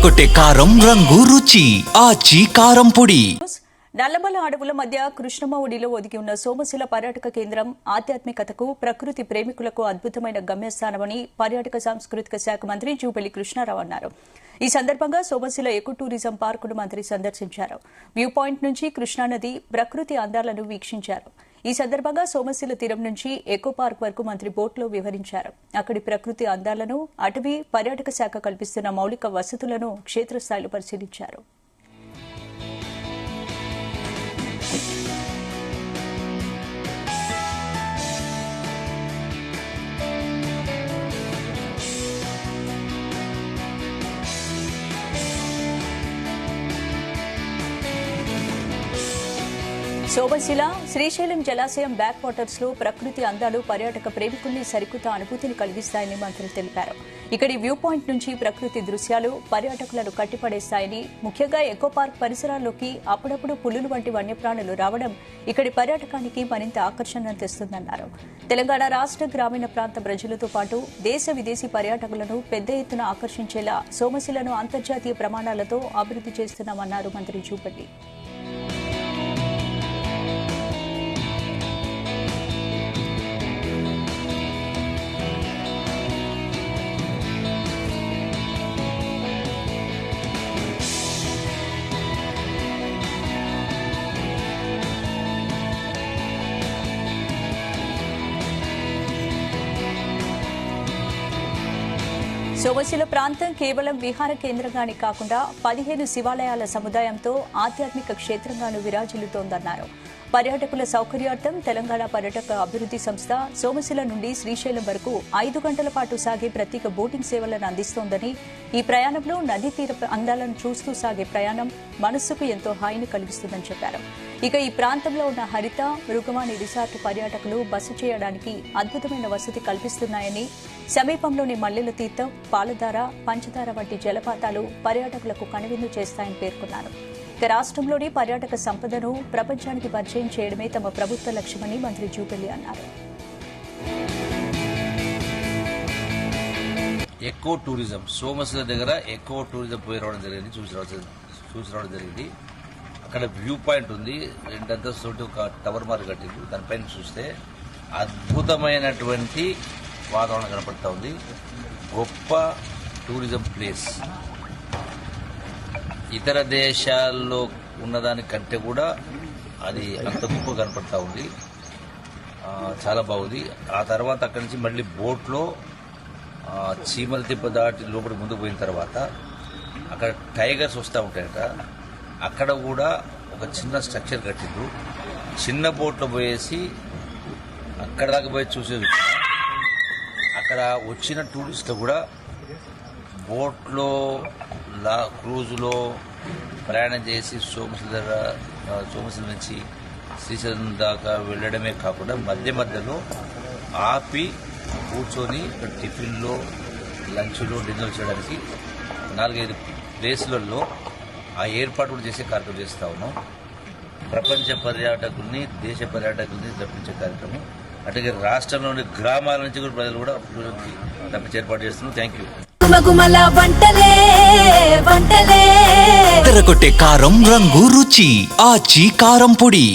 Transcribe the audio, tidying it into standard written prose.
తెరకొట్టే కారం రంగు రుచి ఆచి కారం పొడి. నల్లమల అడవుల మధ్య కృష్ణమౌడిలో ఒదిగి ఉన్న సోమశిల పర్యాటక కేంద్రం ఆధ్యాత్మికతకు ప్రకృతి ప్రేమికులకు అద్భుతమైన గమ్యస్థానమని పర్యాటక సాంస్కృతిక శాఖ మంత్రి జూపల్లి కృష్ణారావు అన్నారు. ఈ సందర్భంగా సోమశిల ఎకో టూరిజం పార్కును మంత్రి సందర్శించారు. వ్యూ పాయింట్ నుంచి కృష్ణానది ప్రకృతి అందాలను వీక్షించారు. ఈ సందర్భంగా సోమశిల తీరం నుంచి ఎకో పార్క్ వరకు మంత్రి బోట్లో వివరించారు. అక్కడి ప్రకృతి అందాలను, అటవీ పర్యాటక శాఖ కల్పిస్తున్న మౌలిక వసతులను క్షేత్రస్థాయిలో పరిశీలించారు. సోమశిల, శ్రీశైలం జలాశయం బ్యాక్ వాటర్స్ లో ప్రకృతి అందాలు పర్యాటక ప్రేమికుల్ని సరికొత్త అనుభూతిని కలిగిస్తాయని మంత్రి తెలిపారు. ఇక్కడి వ్యూ పాయింట్ నుంచి ప్రకృతి దృశ్యాలు పర్యాటకులను కట్టిపడేస్తాయని, ముఖ్యంగా ఎకో పార్క్ పరిసరాల్లోకి అప్పుడప్పుడు పులులు వంటి వన్యప్రాణులు రావడం ఇక్కడి పర్యాటకానికి మరింత ఆకర్షణను తెస్తుందన్నారు. తెలంగాణ రాష్ట్ర గ్రామీణ ప్రాంత ప్రజలతో పాటు దేశ విదేశీ పర్యాటకులను పెద్ద ఎత్తున ఆకర్షించేలా సోమశిలను అంతర్జాతీయ ప్రమాణాలతో అభివృద్ది చేస్తున్నామన్నారు మంత్రి జూపల్లి. సోమశిల ప్రాంతం కేవలం విహార కేంద్రంగానే కాకుండా 15 శివాలయాల సముదాయంతో ఆధ్యాత్మిక క్షేత్రంగాను విరాజిల్లుతోందన్నారు. పర్యాటకుల సౌకర్యార్థం తెలంగాణ పర్యాటక అభివృద్ది సంస్థ సోమశిల నుండి శ్రీశైలం వరకు 5 గంటల పాటు సాగే ప్రత్యేక బోటింగ్ సేవలను అందిస్తోందని, ఈ ప్రయాణంలో నదీ తీర అందాలను చూస్తూ సాగే ప్రయాణం మనస్సుకు ఎంతో హాయిని కలిగిస్తుందని చెప్పారు. ఇక ఈ ప్రాంతంలో ఉన్న హరిత, మృగవాణి రిసార్ట్ పర్యాటకులు బస చేయడానికి అద్భుతమైన వసతి కల్పిస్తున్నాయని, సమీపంలోని మల్లెల తీర్థం, పాలధార, పంచదార వంటి జలపాతాలు పర్యాటకులకు కనువిందు చేస్తాయని పేర్కొన్నారు. ఇక రాష్ట్రంలోని పర్యాటక సంపదను ప్రపంచానికి పరిచయం చేయడమే తమ ప్రభుత్వ లక్ష్యమని మంత్రి జూపల్లి అన్నారు. ఎకో టూరిజం సోమశిల దగ్గర ఎకో టూరిజం పోయి రావడం జరిగింది, చూసి రావడం జరిగింది. అక్కడ వ్యూ పాయింట్ ఉంది, 2 అంతస్తులతో ఒక టవర్ మార్క్ కట్టింది. దానిపైన చూస్తే అద్భుతమైనటువంటి వాతావరణం కనపడతా ఉంది. గొప్ప టూరిజం ప్లేస్. ఇతర దేశాల్లో ఉన్నదానికంటే కూడా అది అంత గొప్ప కనపడతా ఉంది. చాలా బాగుంది. ఆ తర్వాత అక్కడి నుంచి మళ్ళీ బోట్లో చీమల తిప్ప దాటి లోపలి ముందుకు పోయిన తర్వాత అక్కడ టైగర్స్ వస్తూ ఉంటాయట. అక్కడ కూడా ఒక చిన్న స్ట్రక్చర్ కట్టిండ్రు. చిన్న బోట్లో పోయేసి అక్కడ దాకా పోయి చూసేది. అక్కడ వచ్చిన టూరిస్టులు కూడా బోట్లో క్రూజులో ప్రయాణం చేసి సోమశిల నుంచి శ్రీశైలం దాకా వెళ్ళడమే కాకుండా మధ్య మధ్యలో ఆపి కూర్చొని టిఫిన్లో, లంచ్లో, డిన్నర్ చేయడానికి 4-5 ప్లేసులలో ఆ ఏర్పాటు కూడా చేసే కార్యక్రమం చేస్తూ ఉన్నాం. ప్రపంచ పర్యాటకుల్ని, దేశ పర్యాటకుల్ని రప్పించే కార్యక్రమం. అట్లాగే రాష్ట్రంలోని గ్రామాల నుంచి కూడా ప్రజలు కూడా రప్పించే ఏర్పాటు చేస్తున్నాం. Thank you. తెరకొట్టే కారం రంగు రుచి ఆచి కారం పొడి.